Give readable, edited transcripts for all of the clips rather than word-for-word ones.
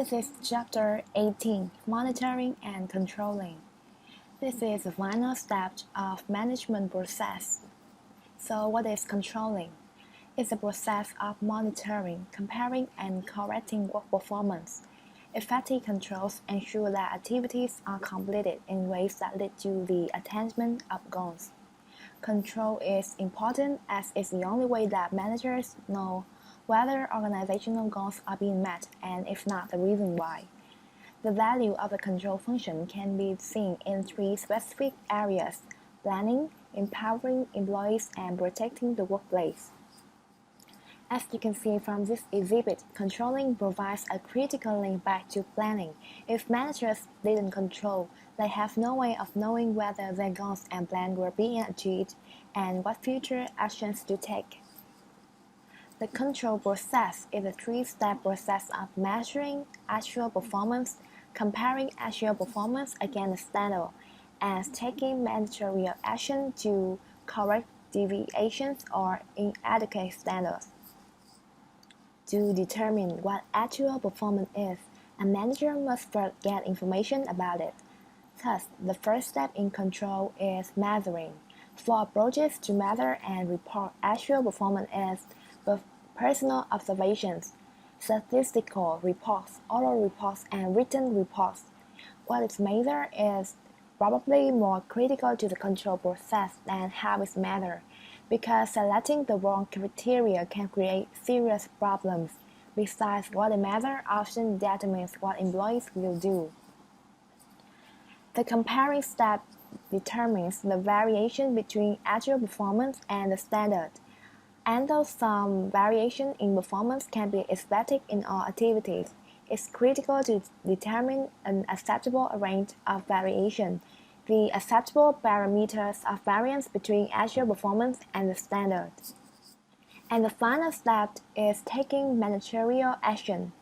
This is Chapter 18, Monitoring and Controlling. This is the final step of management process. So what is controlling? It's a process of monitoring, comparing, and correcting work performance. Effective controls ensure that activities are completed in ways that lead to the attainment of goals. Control is important as it's the only way that managers know whether organizational goals are being met and if not, the reason why. The value of the control function can be seen in three specific areas: planning, empowering employees, and protecting the workplace. As you can see from this exhibit, controlling provides a critical link back to planning. If managers didn't control, they have no way of knowing whether their goals and plan were being achieved and what future actions to take. The control process is a three-step process of measuring actual performance, comparing actual performance against the standard, and taking managerial action to correct deviations or inadequate standards. To determine what actual performance is, a manager must first get information about it. Thus, the first step in control is measuring. Four approaches to measure and report actual performance is personal observations, statistical reports, oral reports, and written reports. What is measured is probably more critical to the control process than how it's measured, because selecting the wrong criteria can create serious problems. Besides, what they measure often determines what employees will do. The comparing step determines the variation between actual performance and the standard. And though some variation in performance can be expected in all activities, it's critical to determine an acceptable range of variation, the acceptable parameters of variance between actual performance and the standard. And the final step is taking managerial action.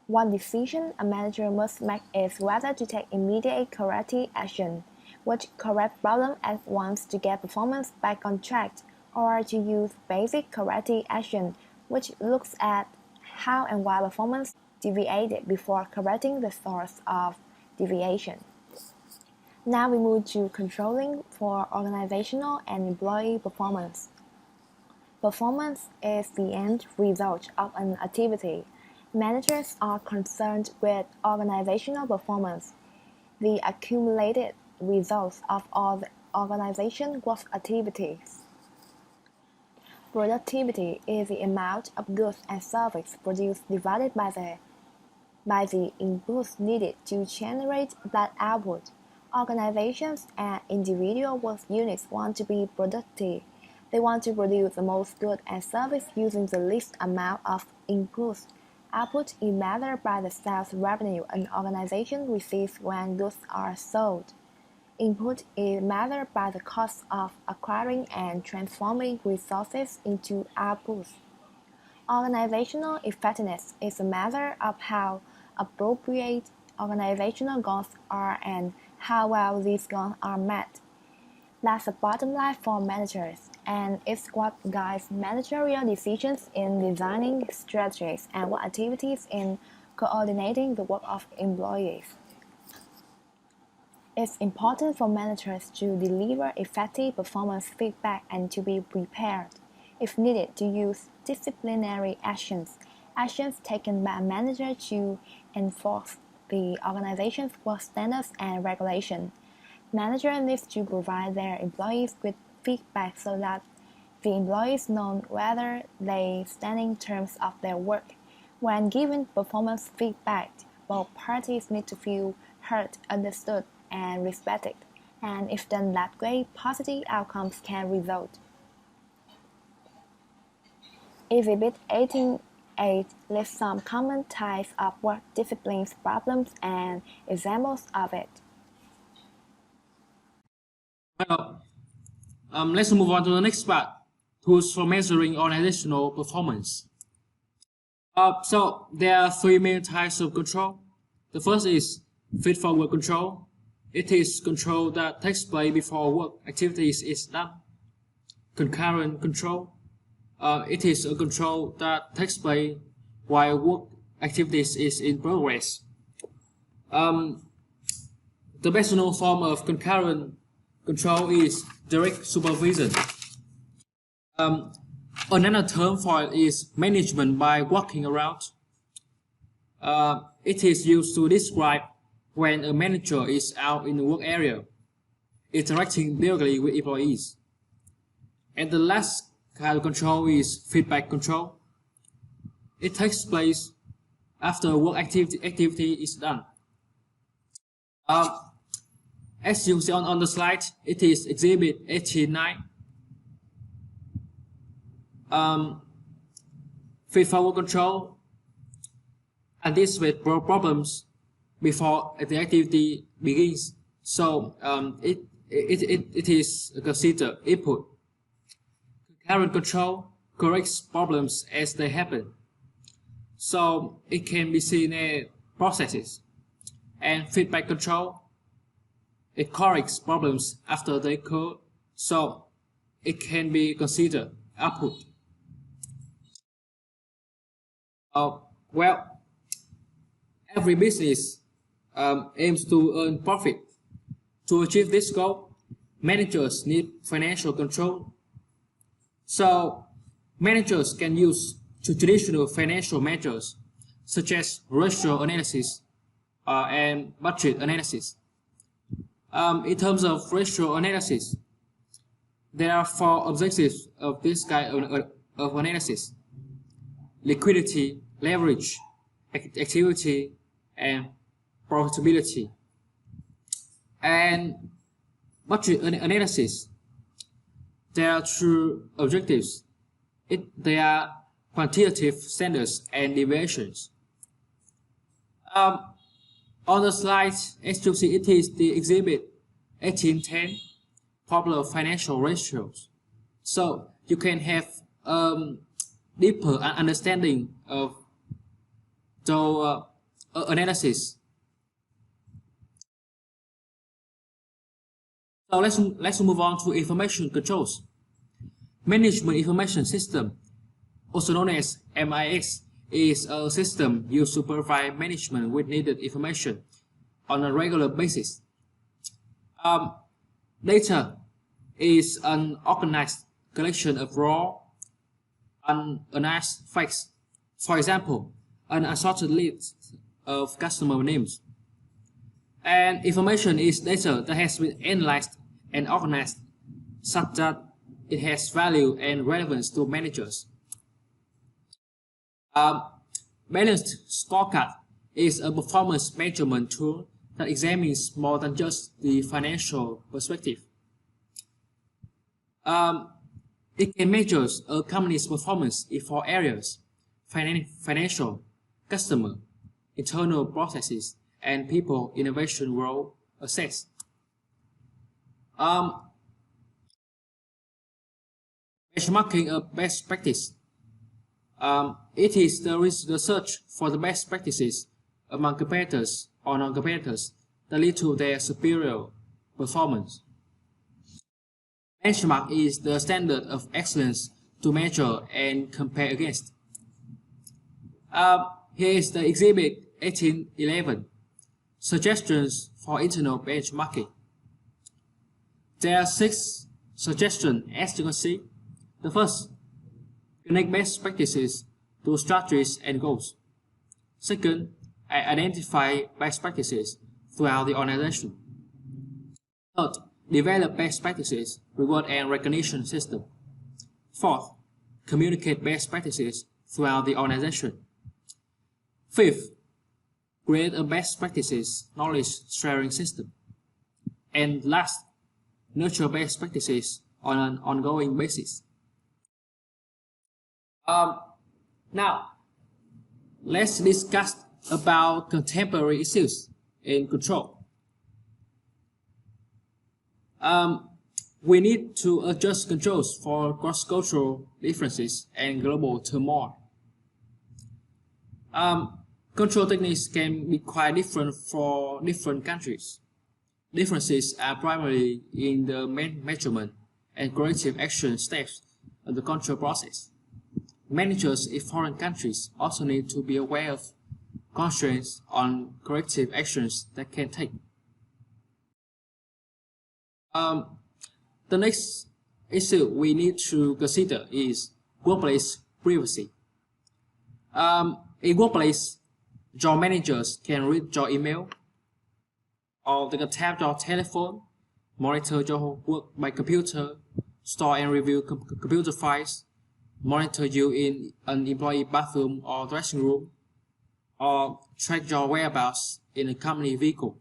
One decision a manager must make is whether to take immediate corrective action, which correct problem at once to get performance back on track, or to use basic corrective action, which looks at how and why performance deviated before correcting the source of deviation. Now we move to controlling for organizational and employee performance. Performance is the end result of an activity. Managers are concerned with organizational performance, the accumulated results of all the organization work activities. Productivity is the amount of goods and services produced divided by the inputs needed to generate that output. Organizations and individual work units want to be productive. They want to produce the most goods and services using the least amount of inputs. Output is measured by the sales revenue an organization receives when goods are sold. Input is measured by the cost of acquiring and transforming resources into outputs. Organizational effectiveness is a measure of how appropriate organizational goals are and how well these goals are met. That's the bottom line for managers, and it's what guides managerial decisions in designing strategies and what activities in coordinating the work of employees. It's important for managers to deliver effective performance feedback and to be prepared, if needed, to use disciplinary actions taken by a manager to enforce the organization's work standards and regulations. Managers need to provide their employees with feedback so that the employees know whether they stand in terms of their work. When given performance feedback, both parties need to feel heard, understood, and respected, and if done that way, positive outcomes can result. Exhibit 18.8 lists some common types of work disciplines problems and examples of it. Let's move on to the next part, tools for measuring organizational performance. So there are three main types of control. The first is feed-forward control. It is control that takes place before work activities is done. Concurrent control. It is a control that takes place while work activities is in progress. The best known form of concurrent control is direct supervision. Another term for it is management by walking around. It is used to describe when a manager is out in the work area, interacting directly with employees. And the last kind of control is feedback control. It takes place after work activity is done. As you see on the slide, it is Exhibit 89. Feedforward control anticipate problems before the activity begins. So it is considered input. Concurrent control corrects problems as they happen. So it can be seen as processes. And feedback control, it corrects problems after they occur. So it can be considered output. Well, every business aims to earn profit. To achieve this goal, managers need financial control. So managers can use traditional financial measures such as ratio analysis and budget analysis. In terms of ratio analysis, there are 4 objectives of this kind of analysis: liquidity, leverage, activity, and profitability. And budget analysis, there are 2 objectives. They are quantitative standards and deviations. On the slide, as you see, it is the Exhibit 1810, popular financial ratios. So you can have deeper understanding of the analysis. So let's move on to information controls. Management Information System, also known as MIS, is a system used to provide management with needed information on a regular basis. Data is an organized collection of raw, unanalyzed facts. For example, an assorted list of customer names. And information is data that has been analyzed and organized such that it has value and relevance to managers. Balanced scorecard is a performance measurement tool that examines more than just the financial perspective. It can measure a company's performance in 4 areas: financial, customer, internal processes, and people innovation role assess. Benchmarking a best practice. It is the search for the best practices among competitors or non-competitors that lead to their superior performance. Benchmark is the standard of excellence to measure and compare against. Here is the Exhibit 1811, Suggestions for Internal Benchmarking. There are 6 suggestions, as you can see. The first, connect best practices to strategies and goals. Second, identify best practices throughout the organization. Third, develop best practices, reward and recognition system. Fourth, communicate best practices throughout the organization. Fifth, create a best practices knowledge sharing system. And last, nurture best practices on an ongoing basis. Now, let's discuss about contemporary issues in control. We need to adjust controls for cross-cultural differences and global turmoil. Control techniques can be quite different for different countries. Differences are primarily in the measurement and corrective action steps of the control process. Managers in foreign countries also need to be aware of constraints on corrective actions that can take. The next issue we need to consider is workplace privacy. In workplace, your managers can read your email, or they can tap your telephone, monitor your work by computer, store and review computer files, monitor you in an employee bathroom or dressing room, or track your whereabouts in a company vehicle.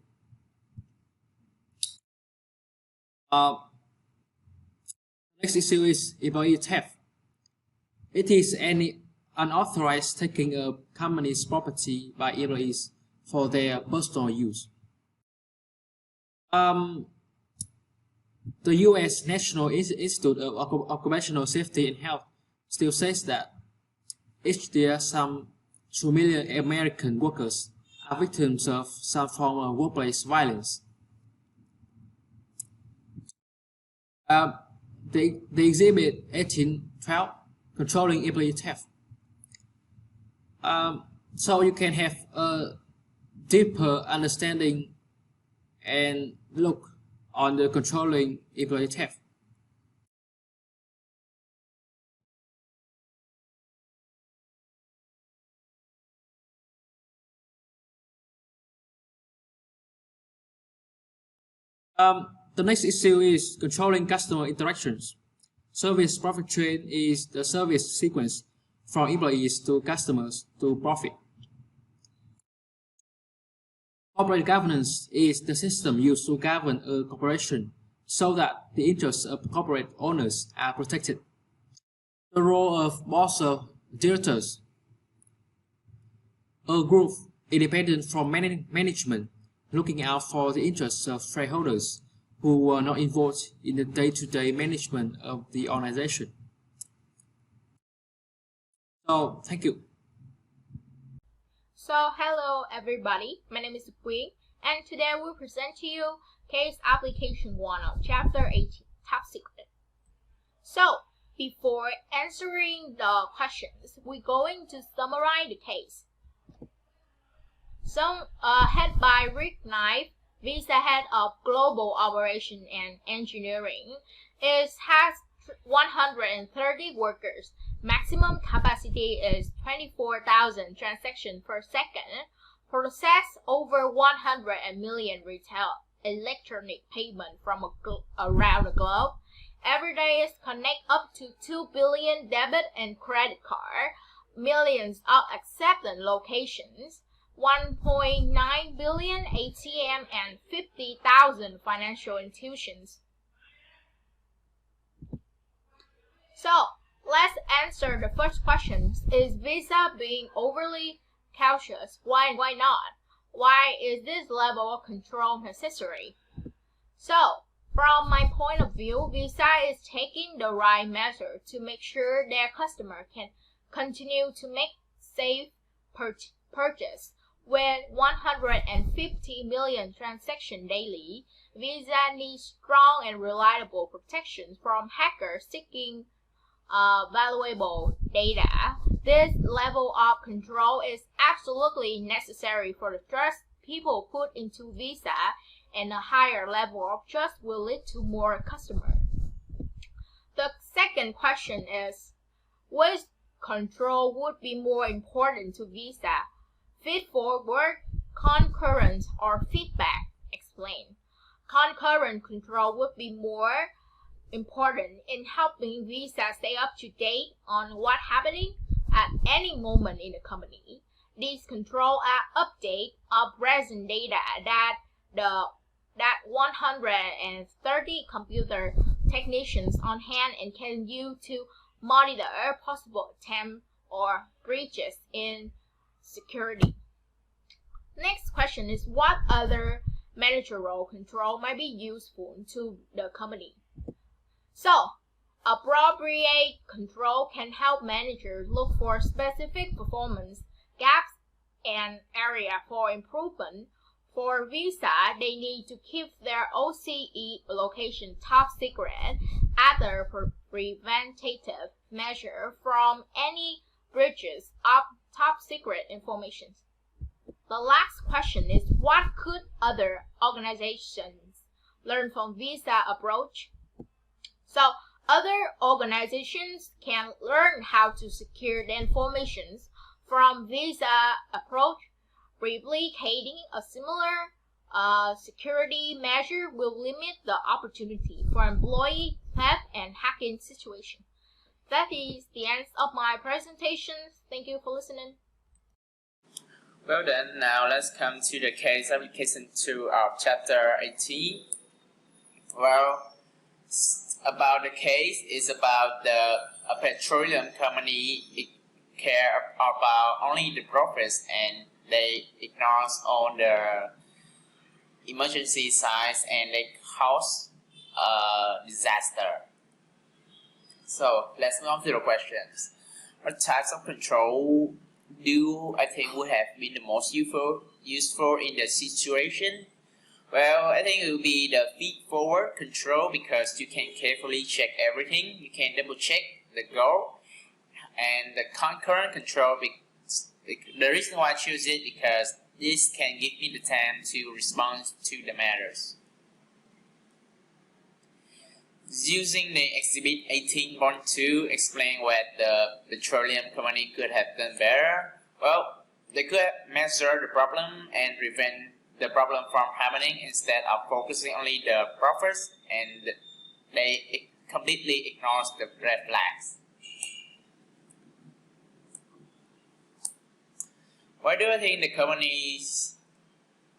Next issue is employee theft. It is any unauthorized taking of company's property by employees for their personal use. The U.S. National Institute of Occupational Safety and Health still says that each year some 2 million American workers are victims of some form of workplace violence. The exhibit 1812, controlling employee theft. So you can have a deeper understanding and look on the controlling employee theft. The next issue is controlling customer interactions. Service profit chain is the service sequence from employees to customers to profit. Corporate governance is the system used to govern a corporation so that the interests of corporate owners are protected. The role of board of directors, a group independent from management, looking out for the interests of shareholders who were not involved in the day-to-day management of the organization. So, thank you. So, hello everybody, my name is Queen, and today we'll present to you case application 1 of chapter 18, top secret. So, before answering the questions, we're going to summarize the case. So, head by Rick Knife, Visa head of global operation and engineering, has 130 workers. Maximum capacity is 24,000 transactions per second. Process over 100 million retail electronic payment from around the globe. Every day is connect up to 2 billion debit and credit card, millions of acceptance locations, 1.9 billion ATM, and 50,000 financial institutions. So, let's answer the first question. Is Visa being overly cautious? Why not? Why is this level of control necessary? So, from my point of view, Visa is taking the right measure to make sure their customer can continue to make safe purchase. With 150 million transactions daily, Visa needs strong and reliable protection from hackers seeking valuable data. This level of control is absolutely necessary for the trust people put into Visa, and a higher level of trust will lead to more customers. The second question is, which control would be more important to Visa? Feed forward, concurrent, or feedback? Explain. Concurrent control would be more important in helping Visa stay up to date on what's happening at any moment in the company. These control are update of present data that 130 computer technicians on hand and can use to monitor possible attempts or breaches in security. Next question is, what other managerial control might be useful to the company? So, appropriate control can help managers look for specific performance gaps and area for improvement. For Visa, they need to keep their OCE location top secret as a preventative measure from any breaches of top secret information. the last question is, what could other organizations learn from visa approach? So other organizations can learn how to secure the information from visa approach. Replicating a similar security measure will limit the opportunity for employee theft and hacking situation. That is the end of my presentation. Thank you for listening. Well then, now let's come to the case application 2 of chapter 18. Well, about the case is about a petroleum company care about only the profits and they ignore all the emergency signs and they cause a disaster. So let's move on to the questions. What types of control do I think would have been the most useful in the situation? Well, I think it will be the feed-forward control because you can carefully check everything. You can double-check the goal. And the concurrent control, the reason why I choose it because this can give me the time to respond to the matters. Using the exhibit 18.2 explain what the petroleum company could have done better. Well, they could have measured the problem and prevent the problem from happening instead of focusing only the profits, and they completely ignore the red flags. Why do I think the companies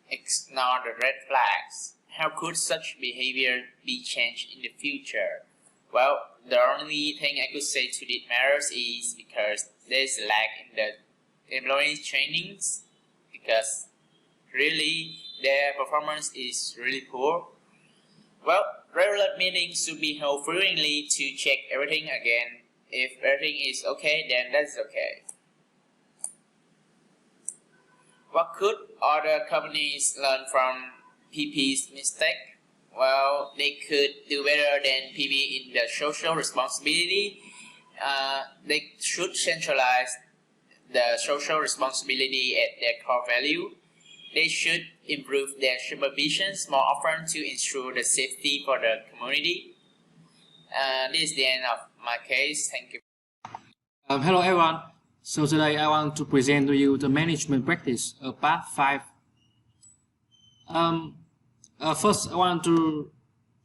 ignore the red flags? How could such behavior be changed in the future? Well, the only thing I could say to these matters is because there is a lack in the employees' trainings, because really their performance is really poor. Well, regular meetings should be held frequently to check everything again. If everything is okay, then that's okay. What could other companies learn from PP's mistake? Well, they could do better than PP in the social responsibility. They should centralize the social responsibility at their core value. They should improve their supervisions more often to ensure the safety for the community. This is the end of my case. Thank you. Hello everyone. So today I want to present to you the management practice of part 5. First I want to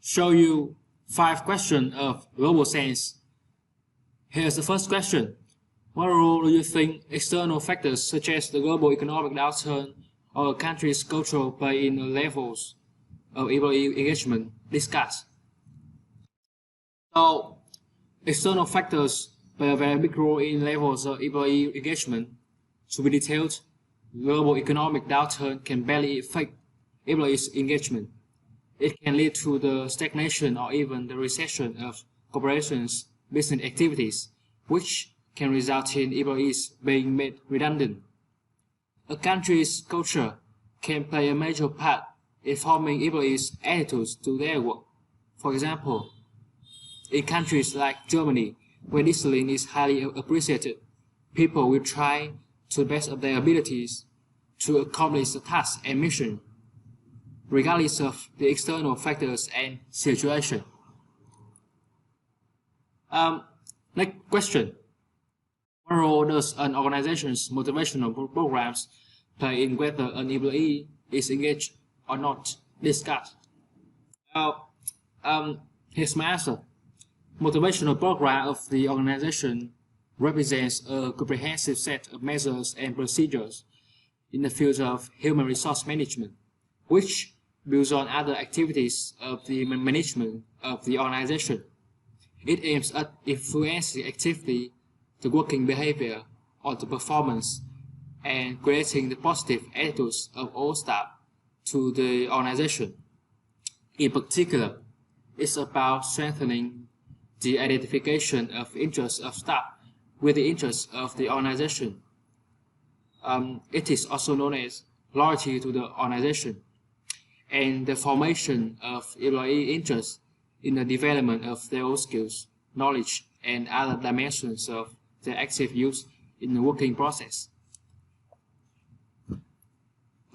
show you 5 questions of global sense. Here's the first question. What role do you think external factors such as the global economic downturn or a country's culture play in the levels of employee engagement discussed? So, external factors play a very big role in levels of employee engagement. To be detailed, global economic downturn can barely affect employees' engagement. It can lead to the stagnation or even the recession of corporations' business activities, which can result in employees being made redundant. A country's culture can play a major part in forming employees' attitudes to their work. For example, in countries like Germany, where discipline is highly appreciated, people will try to the best of their abilities to accomplish a task and mission, regardless of the external factors and situation. Next question. What role does an organization's motivational programs play in whether an employee is engaged or not? Discuss. Here's my answer. Motivational program of the organization represents a comprehensive set of measures and procedures in the field of human resource management, which builds on other activities of the management of the organization. It aims at influencing actively the working behavior or the performance and creating the positive attitudes of all staff to the organization. In particular, it's about strengthening the identification of interests of staff with the interests of the organization. It is also known as loyalty to the organization and the formation of employee interest in the development of their own skills, knowledge, and other dimensions of their active use in the working process.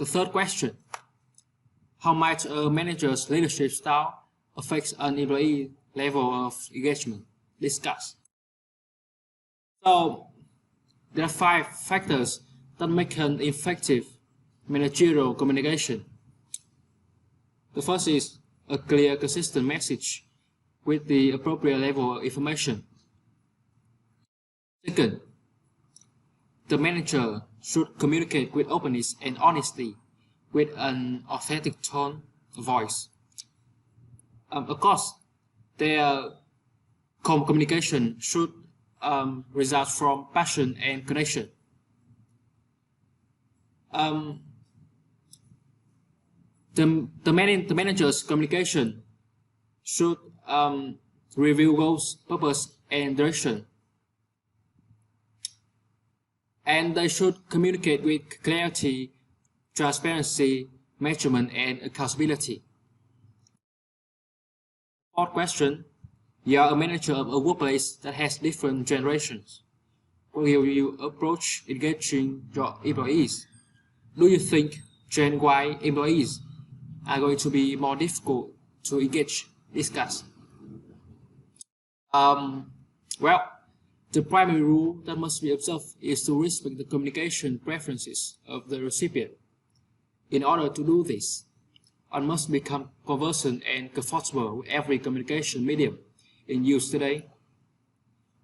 The third question: how might a manager's leadership style affect an employee level of engagement? Discuss. So there are 5 factors that make an effective managerial communication. The first is a clear, consistent message with the appropriate level of information. Second, the manager should communicate with openness and honesty with an authentic tone of voice. Of course, their communication should result from passion and connection. The manager's communication should reveal goals, purpose, and direction. And they should communicate with clarity, transparency, measurement, and accountability. Fourth question: you are a manager of a workplace that has different generations. How will you approach engaging your employees? Do you think Gen Y employees are going to be more difficult to engage? Discuss. Well, the primary rule that must be observed is to respect the communication preferences of the recipient. In order to do this, one must become conversant and comfortable with every communication medium in use today.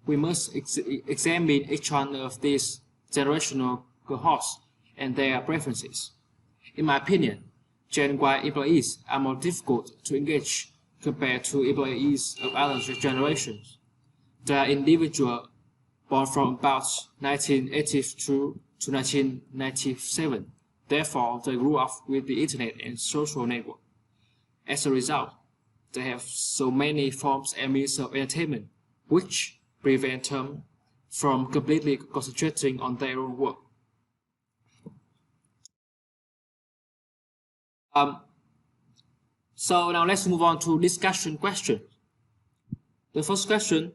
We must examine each one of these generational cohorts and their preferences. In my opinion, Gen Y employees are more difficult to engage compared to employees of other generations. They are individuals born from about 1982 to 1997. Therefore, they grew up with the internet and social network. As a result, they have so many forms and means of entertainment, which prevent them from completely concentrating on their own work. So now let's move on to discussion questions. The first question: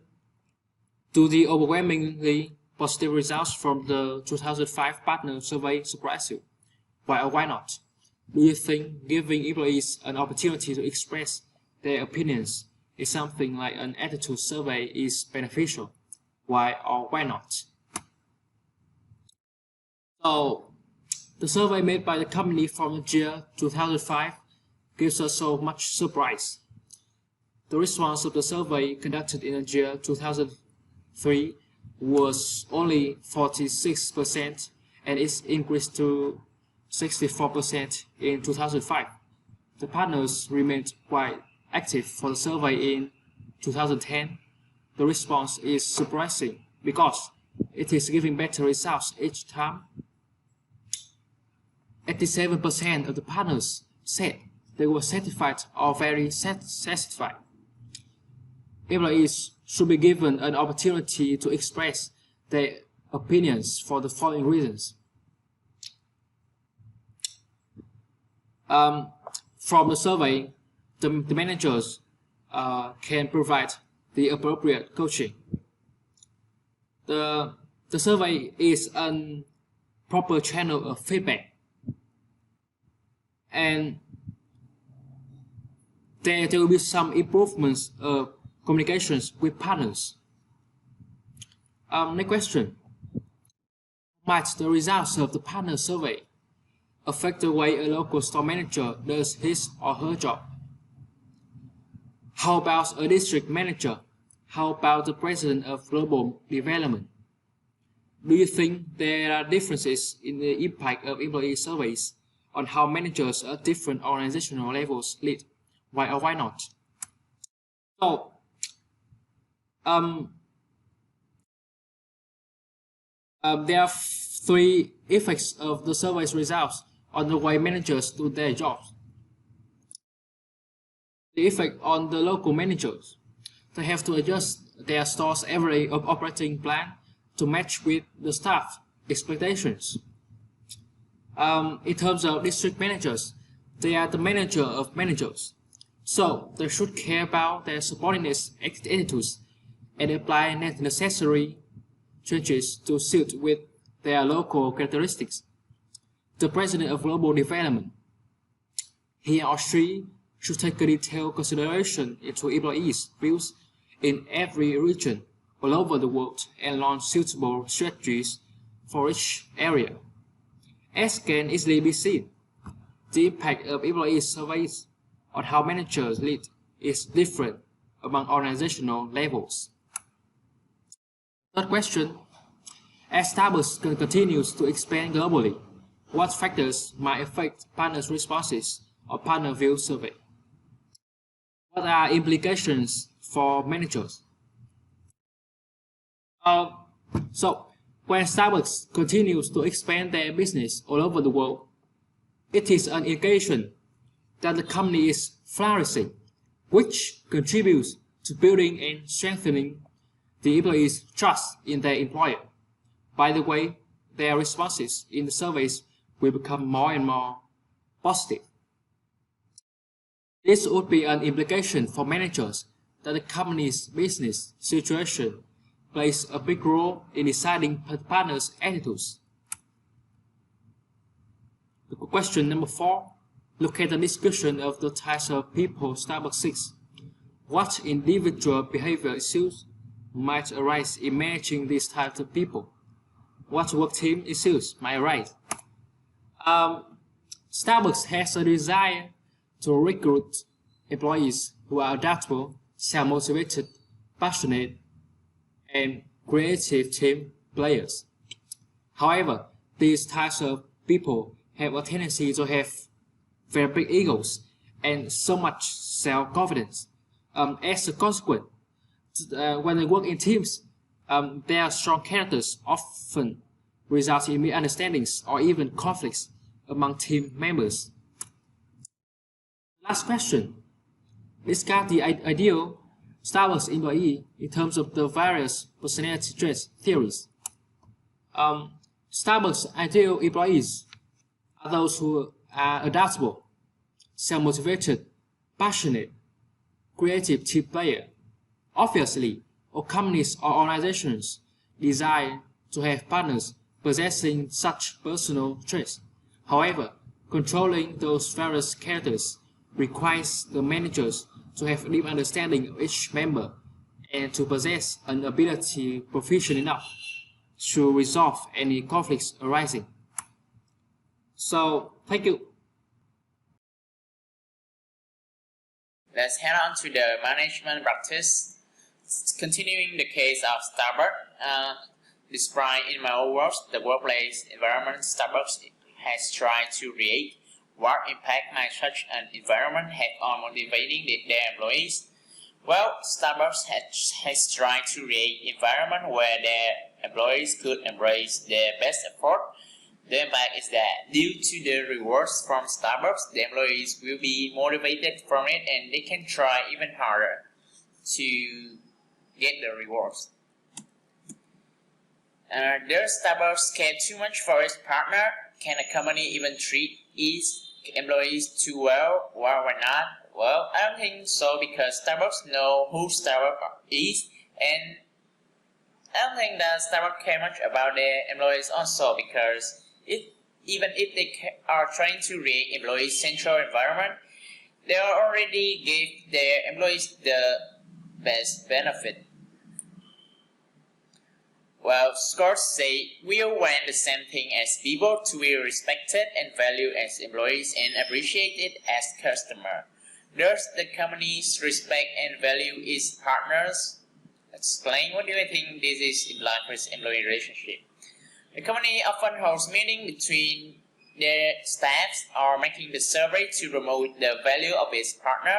do the overwhelmingly positive results from the 2005 partner survey surprise you? Why or why not? Do you think giving employees an opportunity to express their opinions is something like an attitude survey is beneficial? Why or why not? So, the survey made by the company from the year 2005 gives us so much surprise. The response of the survey conducted in the year 2003 was only 46%, and it's increased to 64% in 2005. The partners remained quite active for the survey in 2010. The response is surprising because it is giving better results each time. 87% of the partners said they were satisfied or very satisfied. Employees should be given an opportunity to express their opinions for the following reasons. From the survey, the managers can provide the appropriate coaching. The survey is a proper channel of feedback, and there will be some improvements of communications with partners. Next question: might the results of the partner survey affect the way a local store manager does his or her job? How about a district manager? How about the president of global development? Do you think there are differences in the impact of employee surveys on how managers at different organizational levels lead? Why or why not? So, there are 3 effects of the survey's results on the way managers do their jobs. The effect on the local managers: they have to adjust their store's every operating plan to match with the staff expectations. In terms of district managers, they are the manager of managers, so they should care about their subordinates' attitudes and apply necessary changes to suit with their local characteristics. the president of global development. He or she should take a detailed consideration into employees' views in every region all over the world and launch suitable strategies for each area. As can easily be seen, the impact of employee surveys on how managers lead is different among organizational levels. Third question, as Starbucks continues to expand globally, what factors might affect partners' responses or partner view survey? What are implications for managers? So, when Starbucks continues to expand their business all over the world, it is an indication that the company is flourishing, which contributes to building and strengthening the employees' trust in their employer. By the way, their responses in the surveys will become more and more positive. This would be an implication for managers that the company's business situation plays a big role in deciding partners' attitudes. Question number 4. Look at the description of the types of people Starbucks seeks. What individual behavior issues might arise in managing these types of people? What work team issues might arise? Starbucks has a desire to recruit employees who are adaptable, self-motivated, passionate, and creative team players. However, these types of people have a tendency to have very big egos and so much self-confidence. As a consequence, when they work in teams, their strong characters often result in misunderstandings or even conflicts among team members. Last question. Discuss the ideal Starbucks employee in terms of the various personality traits theories. Starbucks ideal employees are those who are adaptable, self-motivated, passionate, creative team player. Obviously, all companies or organizations desire to have partners possessing such personal traits. However, controlling those various characters requires the managers to have a deep understanding of each member and to possess an ability proficient enough to resolve any conflicts arising. So, thank you. Let's head on to the management practice. Continuing the case of Starbucks, described in my own words, the workplace environment Starbucks has tried to create. What impact might such an environment have on motivating their employees? Well, Starbucks has tried to create an environment where their employees could embrace their best effort. The impact is that due to the rewards from Starbucks, the employees will be motivated from it and they can try even harder to get the rewards. Does Starbucks care too much for its partner? Can a company even treat its employees too well? Well, why not? Well, I don't think so because Starbucks know who Starbucks is, and I don't think that Starbucks care much about their employees also because even if they are trying to create employee-central environment, they already gave their employees the best benefit. Well, scholars say we all want the same thing as people to be respected and valued as employees and appreciated as customers. Does the company's respect and value its partners? Explain what do you think this is implied for its employee relationship. The company often holds meetings between their staffs or making the survey to promote the value of its partner.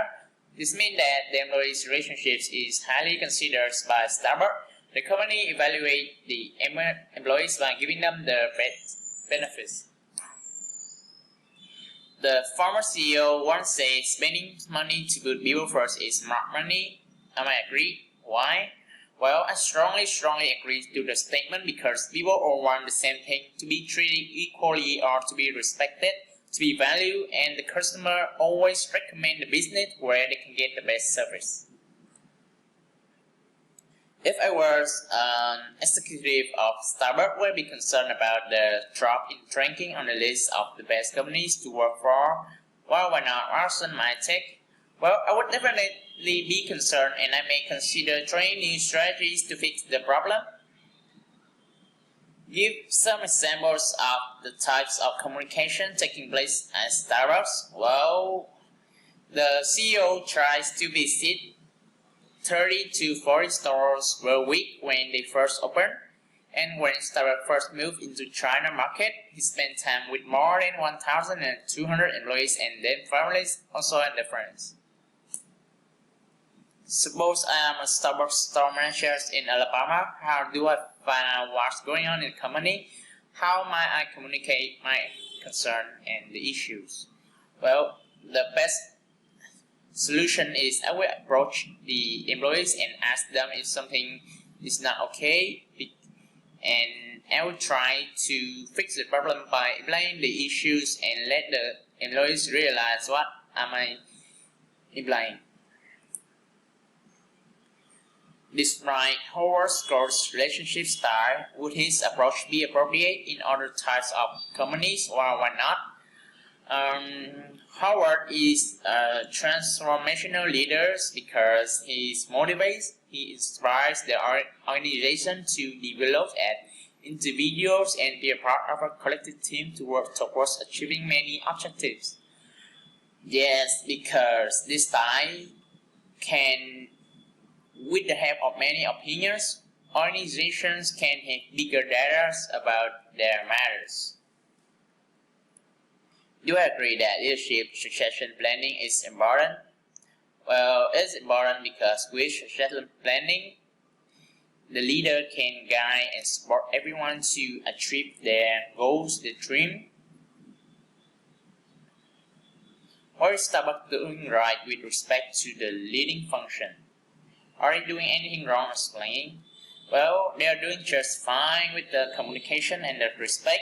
This means that the employee's relationships is highly considered by Starbucks. The company evaluates the employees by giving them the best benefits. The former CEO once said spending money to put people first is smart money. Am I agree? Why? Well, I strongly agree to the statement because people all want the same thing, to be treated equally or to be respected, to be valued, and the customer always recommend the business where they can get the best service. If I was an executive of Starbucks, would be concerned about the drop in ranking on the list of the best companies to work for. Well, why not arson my tech? Well, I would definitely be concerned, and I may consider trying new strategies to fix the problem. Give some examples of the types of communication taking place at Starbucks. Well, the CEO tries to visit 30 to 40 stores per week when they first open, and when Starbucks first moved into China market, he spent time with more than 1,200 employees and their families, also in the France. Suppose I am a Starbucks store manager in Alabama. How do I find out what's going on in the company? How might I communicate my concern and the issues? Well, the best solution is I will approach the employees and ask them if something is not okay, and I will try to fix the problem by explaining the issues and let the employees realize what am I implying. Despite Howard Scott's relationship style, would his approach be appropriate in other types of companies, or why not? Howard is a transformational leader because he motivates, he inspires the organization to develop as individuals and be a part of a collective team to work towards achieving many objectives. Yes, because this style can, with the help of many opinions, organizations can have bigger data about their matters. Do I agree that leadership succession planning is important? Well, it's important because with succession planning, the leader can guide and support everyone to achieve their goals, their dream. What is Starbucks doing right with respect to the leading function? Are they doing anything wrong explaining? Well, they are doing just fine with the communication and the respect.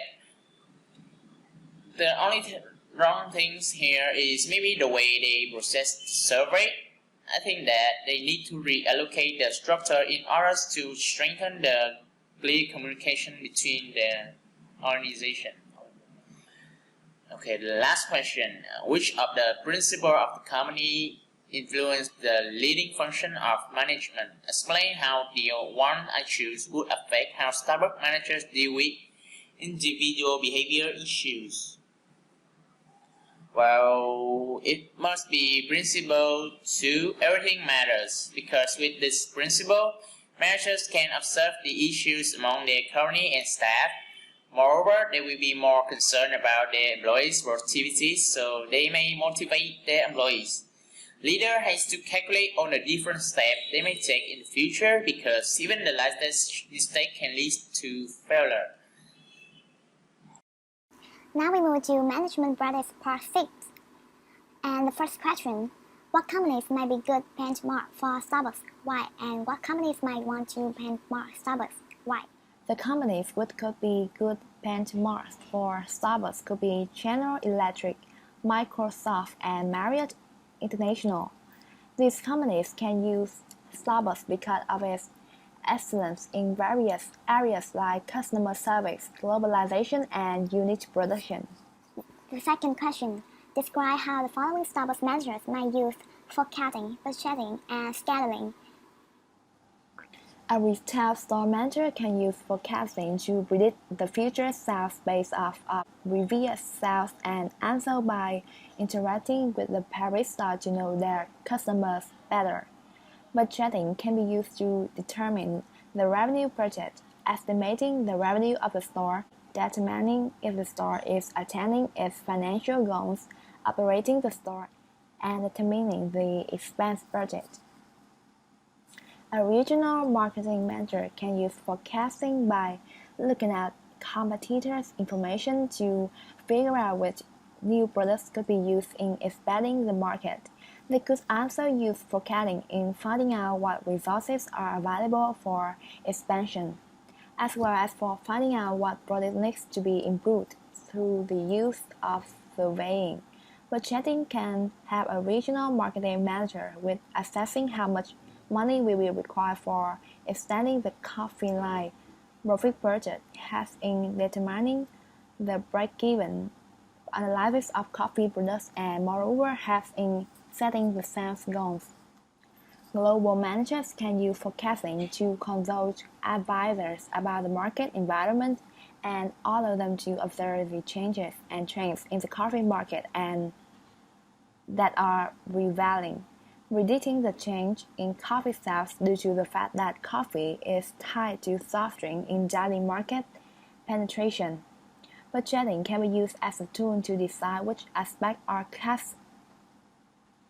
The only wrong things here is maybe the way they process the survey. I think that they need to reallocate the structure in order to strengthen the clear communication between the organization. Okay, the last question. Which of the principles of the company influence the leading function of management? Explain how the one I choose would affect how Starbucks managers deal with individual behavior issues. Well, it must be principle to everything matters, because with this principle, managers can observe the issues among their company and staff. Moreover, they will be more concerned about their employees' productivity, so they may motivate their employees. Leader has to calculate on the different steps they may take in the future, because even the lightest mistake can lead to failure. Now we move to management practice part 6. And the first question, what companies might be good benchmark for Starbucks? Why? And what companies might want to benchmark Starbucks? Why? The companies which could be good benchmarks for Starbucks could be General Electric, Microsoft, and Marriott International. These companies can use Starbucks because of its excellence in various areas like customer service, globalization, and unit production. The second question, describe how the following Starbucks managers might use forecasting, budgeting, and scheduling. A retail store manager can use forecasting to predict the future sales based off of previous sales and also by interacting with the barista to know their customers better. Budgeting can be used to determine the revenue budget, estimating the revenue of the store, determining if the store is attaining its financial goals, operating the store, and determining the expense budget. A regional marketing manager can use forecasting by looking at competitors' information to figure out which new products could be used in expanding the market. They could also use forecasting in finding out what resources are available for expansion, as well as for finding out what product needs to be improved through the use of surveying. Budgeting can help a regional marketing manager with assessing how much money will be required for extending the coffee line. Profit budget has in determining the break-even analysis of coffee products and moreover has in setting the sales goals. Global managers can use forecasting to consult advisors about the market environment and allow them to observe the changes and trends in the coffee market and that are prevailing, predicting the change in coffee sales due to the fact that coffee is tied to soft drink in daily market penetration. Budgeting can be used as a tool to decide which aspects are cash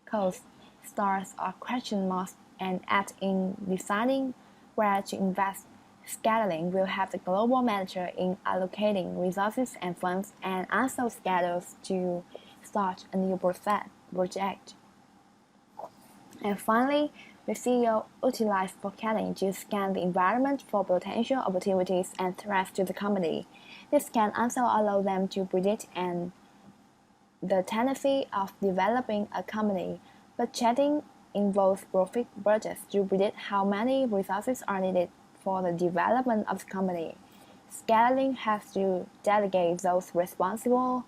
costs, stars, or question marks and act in deciding where to invest. Scheduling will help the global manager in allocating resources and funds and also schedules to start a new project. And finally, the CEO utilizes forecasting to scan the environment for potential opportunities and threats to the company. This can also allow them to predict the tendency of developing a company. Budgeting involves profit budgets to predict how many resources are needed for the development of the company. Scheduling has to delegate those responsible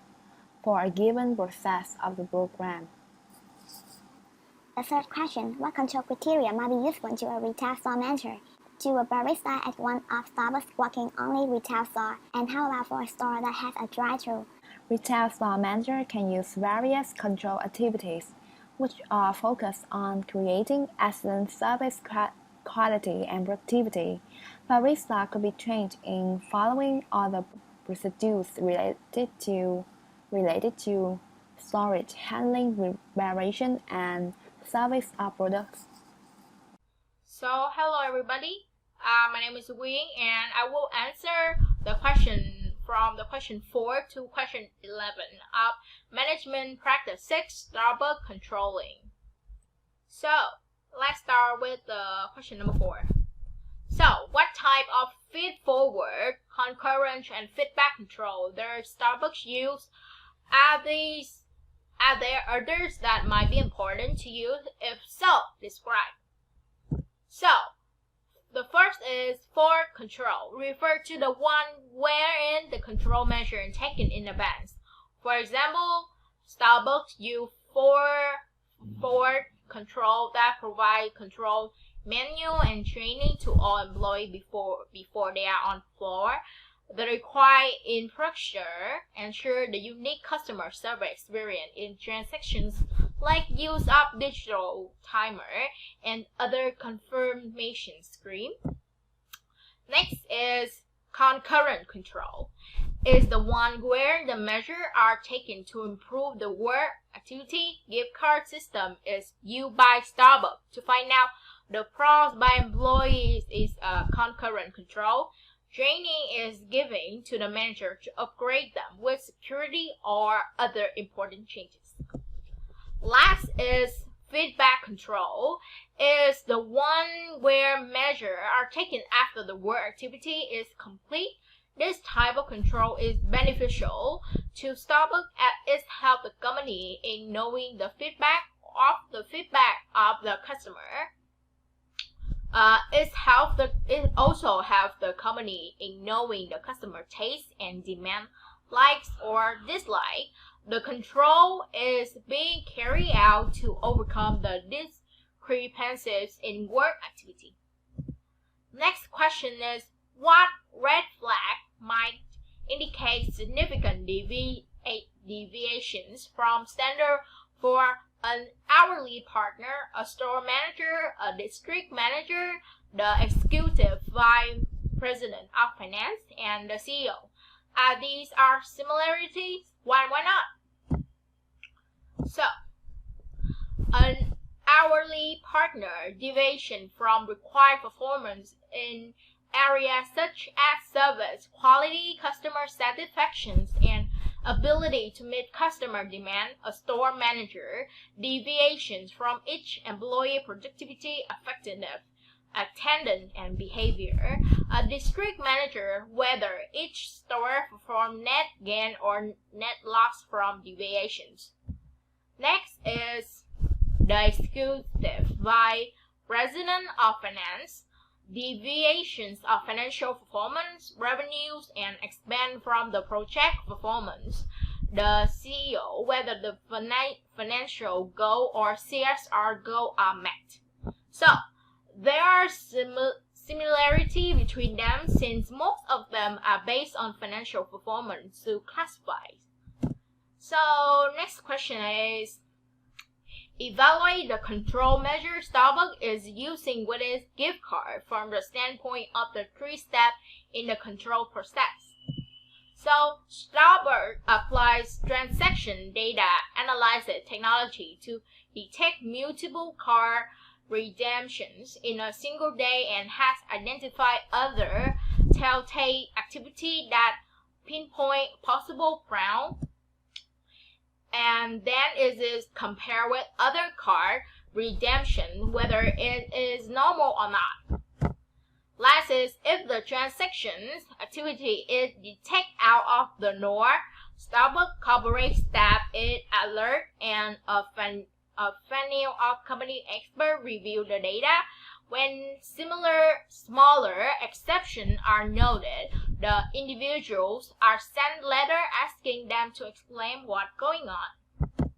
for a given process of the program. The third question, what control criteria might be useful to a retail store manager, to a barista at one of Starbucks working only retail store, and how about for a store that has a drive-thru? Retail store manager can use various control activities, which are focused on creating excellent service quality and productivity. Barista could be trained in following all the procedures related to storage, handling, preparation, and service of products. So, hello everybody. My name is Wing, and I will answer the question from the question 4 to question 11 of Management Practice 6, Starbucks Controlling. So, let's start with the question number 4. So, what type of feed-forward, concurrent, and feedback control does Starbucks use? Are there others that might be important to you? If so, describe. So, the first is forward control, refer to the one wherein the control measure is taken in advance. For example, Starbucks use forward control that provide control manual and training to all employees before they are on floor. The required infrastructure ensure the unique customer service experience in transactions like use of digital timer and other confirmation screen. Next is concurrent control. Is the one where the measures are taken to improve the work activity. Gift card system is used by Starbucks. To find out the pros by employees is concurrent control. Training is given to the manager to upgrade them with security or other important changes. Last is feedback control. Is the one where measures are taken after the work activity is complete. This type of control is beneficial to Starbucks as it helps the company in knowing the feedback of the customer. It also helps the company in knowing the customer taste and demand, likes or dislike. The control is being carried out to overcome the discrepancies in work activity. Next question is, what red flag might indicate significant deviations from standard for an hourly partner, a store manager, a district manager, the executive vice president of finance, and the CEO? These are similarities. Why not? So, an hourly partner deviation from required performance in areas such as service, quality, customer satisfaction, and ability to meet customer demand. A store manager deviations from each employee productivity, effectiveness, attendance, and behavior. A district manager whether each store perform net gain or net loss from deviations. Next is the executive vice resident of finance, deviations of financial performance, revenues, and expense from the project performance, the CEO, whether the financial goal or CSR goal are met. So, there are similarity between them since most of them are based on financial performance to classify. So, next question is, evaluate the control measure Starbucks is using with its gift card from the standpoint of the 3 steps in the control process. So, Starbucks applies transaction data analysis technology to detect multiple card redemptions in a single day and has identified other telltale activity that pinpoint possible fraud, and then it is compared with other card redemption whether it is normal or not. Last is, if the transactions activity is detected out of the norm, Starbucks corporate staff is alert and a panel of company experts review the data. When smaller exceptions are noted, the individuals are sent letter asking them to explain what's going on.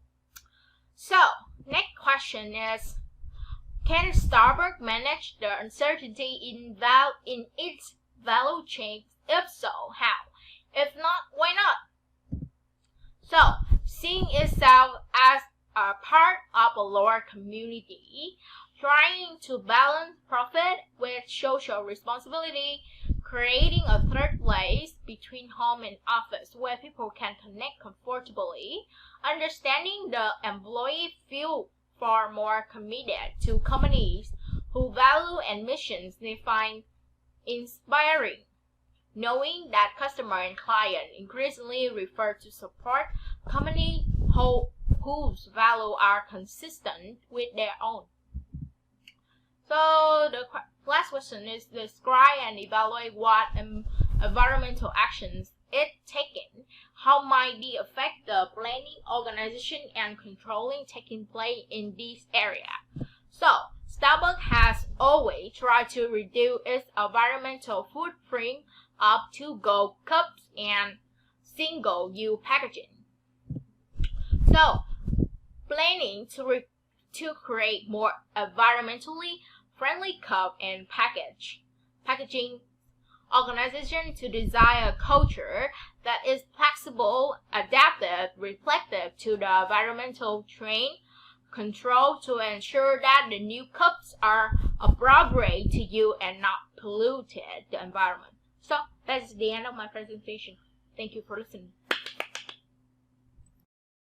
So, next question is, can Starbucks manage the uncertainty in its value chain? If so, how? If not, why not? So, seeing itself as a part of a lower community, trying to balance profit with social responsibility, creating a third place between home and office where people can connect comfortably, understanding the employee feel far more committed to companies whose value and missions they find inspiring, knowing that customer and client increasingly refer to support companies whose value are consistent with their own. So the last question is, describe and evaluate what environmental actions it taken. How might they affect the planning, organization, and controlling taking place in this area? So, Starbucks has always tried to reduce its environmental footprint of to-go cups and single-use packaging. So, planning to create more environmentally friendly cup and packaging organization to design a culture that is flexible, adaptive, reflective to the environmental trend, control to ensure that the new cups are appropriate to you and not polluted the environment. So that's the end of my presentation. Thank you for listening.